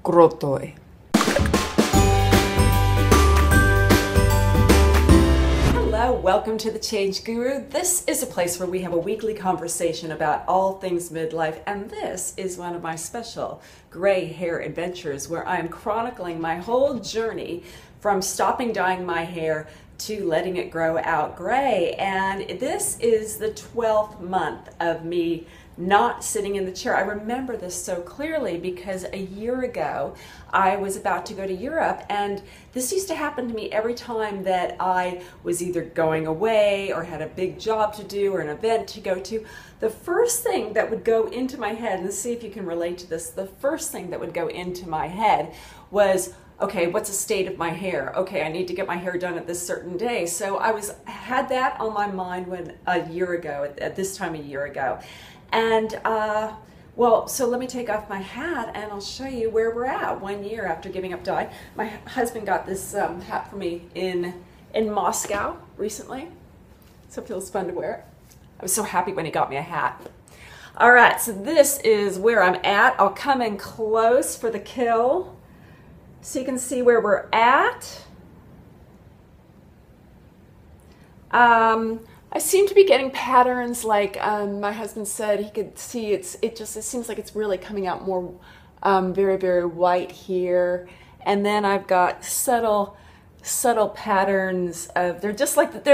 Grotoi. Hello, welcome to The Change Guru. This is a place where we have a weekly conversation about all things midlife, and this is one of my special gray hair adventures where I am chronicling my whole journey from stopping dyeing my hair to letting it grow out gray. And this is the 12th month of me not sitting in the chair. I remember this so clearly because a year ago I was about to go to Europe, and this used to happen to me every time that I was either going away or had a big job to do or an event to go to. The first thing that would go into my head, and see if you can relate to this, the first thing that would go into my head was, okay, what's the state of my hair? Okay, I need to get my hair done at this certain day. So I had that on my mind a year ago, at this time a year ago. And well, so let me take off my hat and I'll show you where we're at 1 year after giving up dye. My husband got this hat for me in Moscow recently, so it feels fun to wear it. I was so happy when he got me a hat. All right, so this is where I'm at. I'll come in close for the kill so you can see where we're at. I seem to be getting patterns like my husband said he could see it seems like it's really coming out more very, very white here. And then I've got subtle patterns of, they're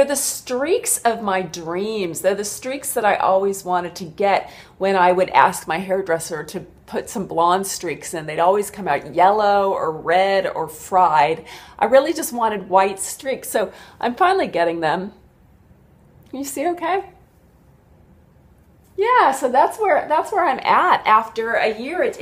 the streaks of my dreams. They're the streaks that I always wanted to get when I would ask my hairdresser to put some blonde streaks in. They'd always come out yellow or red or fried. I really just wanted white streaks. So I'm finally getting them. You see okay? Yeah, so that's where I'm at after a year. It's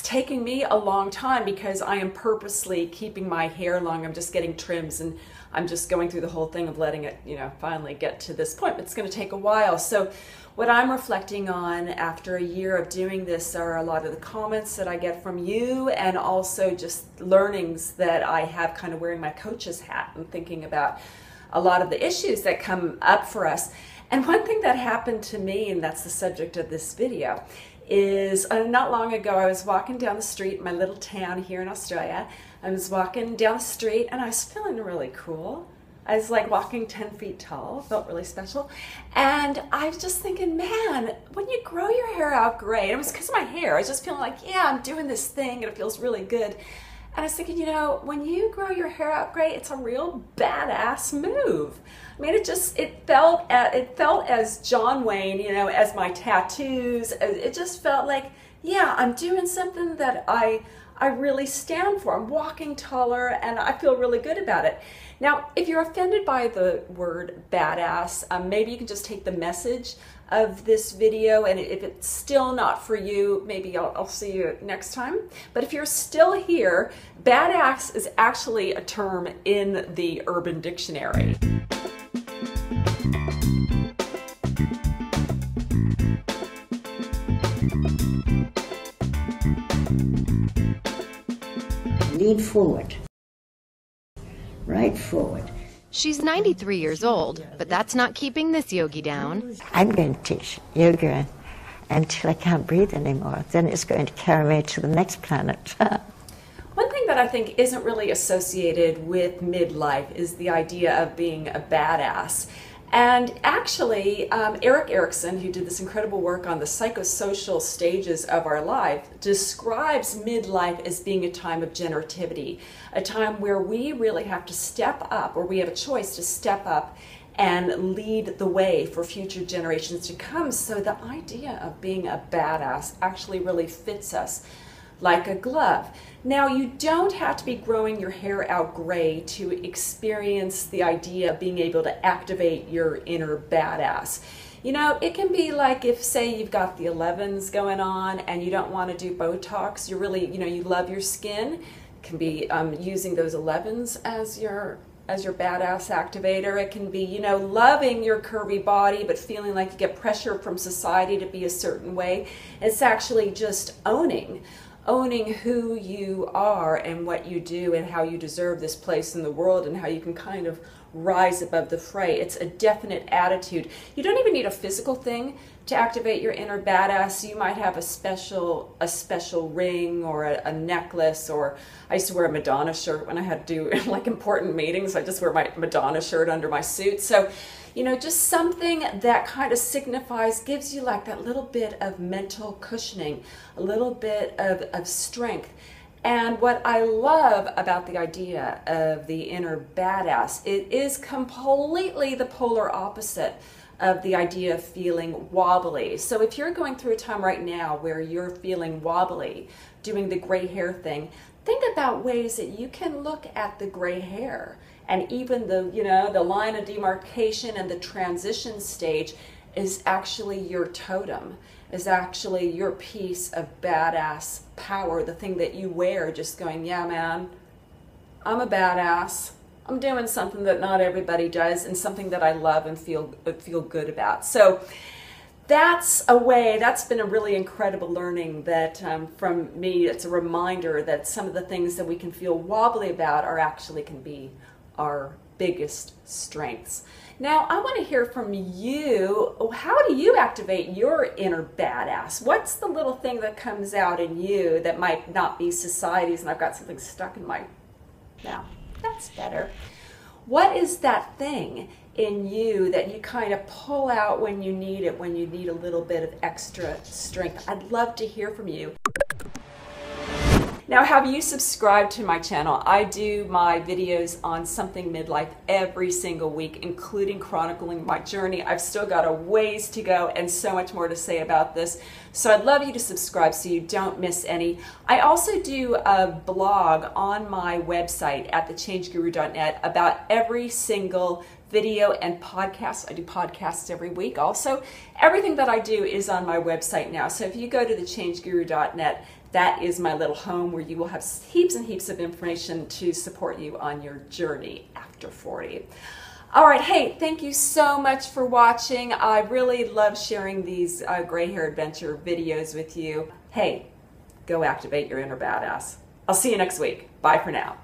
taking me a long time because I am purposely keeping my hair long. I'm just getting trims and I'm just going through the whole thing of letting it, finally get to this point. But it's going to take a while. So what I'm reflecting on after a year of doing this are a lot of the comments that I get from you, and also just learnings that I have kind of wearing my coach's hat and thinking about a lot of the issues that come up for us. And one thing that happened to me, and that's the subject of this video, is not long ago I was walking down the street in my little town here in Australia. I was walking down the street and I was feeling really cool. I was like walking 10 feet tall, felt really special. And I was just thinking, man, when you grow your hair out gray, and it was because of my hair, I was just feeling like, yeah, I'm doing this thing and it feels really good. And I was thinking, when you grow your hair out gray, it's a real badass move. I mean, it felt as John Wayne, as my tattoos. It just felt like, yeah, I'm doing something that I really stand for. I'm walking taller and I feel really good about it. Now, if you're offended by the word badass, maybe you can just take the message of this video, and if it's still not for you, maybe I'll see you next time. But if you're still here, badass is actually a term in the Urban Dictionary. Lean forward, right forward. She's 93 years old, but that's not keeping this yogi down. I'm going to teach yoga until I can't breathe anymore. Then it's going to carry me to the next planet. One thing that I think isn't really associated with midlife is the idea of being a badass. And actually, Erik Erikson, who did this incredible work on the psychosocial stages of our life, describes midlife as being a time of generativity, a time where we really have to step up, or we have a choice to step up and lead the way for future generations to come. So the idea of being a badass actually really fits us like a glove. Now, you don't have to be growing your hair out gray to experience the idea of being able to activate your inner badass. It can be like if, say, you've got the 11s going on and you don't want to do Botox, you really, you love your skin, it can be using those 11s as your badass activator. It can be, loving your curvy body but feeling like you get pressure from society to be a certain way. It's actually just owning who you are and what you do and how you deserve this place in the world and how you can kind of rise above the fray. It's a definite attitude. You don't even need a physical thing to activate your inner badass. You might have a special ring or a necklace, or I used to wear a Madonna shirt when I had to do like important meetings. I just wear my Madonna shirt under my suit. So, you know, just something that kind of signifies, gives you like that little bit of mental cushioning, a little bit of strength. And what I love about the idea of the inner badass, it is completely the polar opposite of the idea of feeling wobbly. So if you're going through a time right now where you're feeling wobbly, doing the gray hair thing, think about ways that you can look at the gray hair, and even the, you know, the line of demarcation and the transition stage is actually your totem, is actually your piece of badass power, the thing that you wear, just going, yeah, man, I'm a badass. I'm doing something that not everybody does, and something that I love and feel good about. So that's a way, that's been a really incredible learning that from me. It's a reminder that some of the things that we can feel wobbly about are actually can be our biggest strengths. Now, I want to hear from you. How do you activate your inner badass? What's the little thing that comes out in you that might not be society's, and I've got something stuck in my mouth? That's better. What is that thing in you that you kind of pull out when you need it, when you need a little bit of extra strength? I'd love to hear from you. Now, have you subscribed to my channel? I do my videos on something midlife every single week, including chronicling my journey. I've still got a ways to go and so much more to say about this. So I'd love you to subscribe so you don't miss any. I also do a blog on my website at thechangeguru.net about every single video and podcast. I do podcasts every week also. Everything that I do is on my website now. So if you go to thechangeguru.net, that is my little home where you will have heaps and heaps of information to support you on your journey after 40. All right, hey, thank you so much for watching. I really love sharing these gray hair adventure videos with you. Hey, go activate your inner badass. I'll see you next week. Bye for now.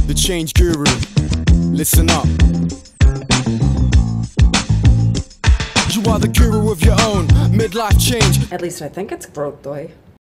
The Change Guru, listen up. You are the guru of your own midlife change. At least I think it's broke, boy.